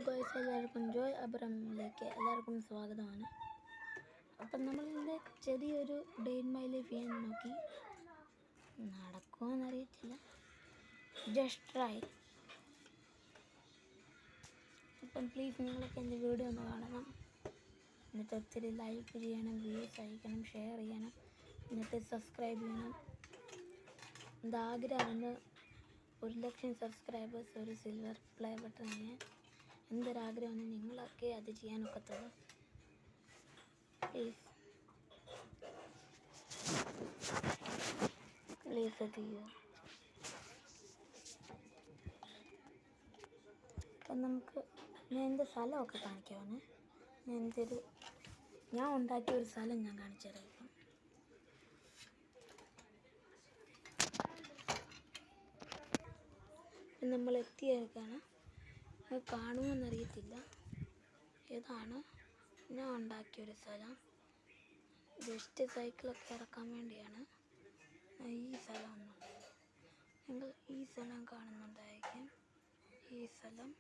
ഗോയ്സ്, എല്ലാവർക്കും ജോയ് അബ്രമിലേക്ക് എല്ലാവർക്കും സ്വാഗതമാണ്. അപ്പം നമ്മളിതിൻ്റെ ചെറിയൊരു ഡേ ഇൻ മൈ ലൈഫ് ചെയ്യാൻ നോക്കി. നടക്കുമോയെന്നറിയത്തില്ല, ജസ്റ്റ് ട്രൈ. അപ്പം പ്ലീസ് നിങ്ങളൊക്കെ എൻ്റെ വീഡിയോ ഒന്ന് കാണണം. എന്നിട്ട് ഒത്തിരി ലൈക്ക് ചെയ്യണം, വ്യൂസ് അയക്കണം, ഷെയർ ചെയ്യണം, എന്നിട്ട് സബ്സ്ക്രൈബ് ചെയ്യണം. എൻ്റെ ആഗ്രഹമാണ് 1,00,000 സബ്സ്ക്രൈബേഴ്സ്, ഒരു സിൽവർ പ്ലേ ബട്ടൺ ചെയ്യാൻ. എന്തൊരാഗ്രഹമാണ്, നിങ്ങളൊക്കെ അത് ചെയ്യാനൊക്കത്തുള്ളൂ. പ്ലീസ് അത് ചെയ്യുക. അപ്പം നമുക്ക് ഞാൻ എൻ്റെ സ്ഥലമൊക്കെ കാണിക്കാവുന്നേ. ഞാൻ ഉണ്ടാക്കിയ ഒരു സ്ഥലം ഞാൻ കാണിച്ചു തരാം. നമ്മൾ എത്തിയേക്കാണ്. അത് കാണുമോയെന്നറിയത്തില്ല. ഇതാണ് ഞാൻ ഉണ്ടാക്കിയൊരു സ്ഥലം. ജസ്റ്റ് സൈക്കിളൊക്കെ ഇറക്കാൻ വേണ്ടിയാണ് ഈ സ്ഥലം ഒന്ന്. നിങ്ങൾ ഈ സ്ഥലം കാണുന്നുണ്ടായിരിക്കും. ഈ സ്ഥലം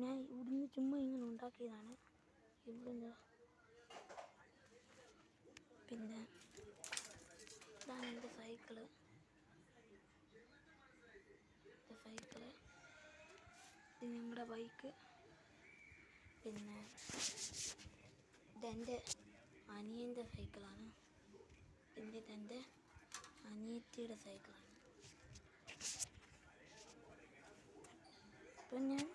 ഞാൻ ഇവിടുന്ന് ചുമ്മാ ഇങ്ങനെ ഉണ്ടാക്കിയതാണ്. ഇവിടുന്ന് പിന്നെ ഇതാണ് എൻ്റെ സൈക്കിള്. ഇത് ഞങ്ങളുടെ ബൈക്ക്. പിന്നെ ഇതെൻ്റെ അനിയൻ്റെ സൈക്കിളാണ്. പിന്നെ ഇതെൻ്റെ അനിയത്തിയുടെ സൈക്കിളാണ്. അപ്പം ഞാൻ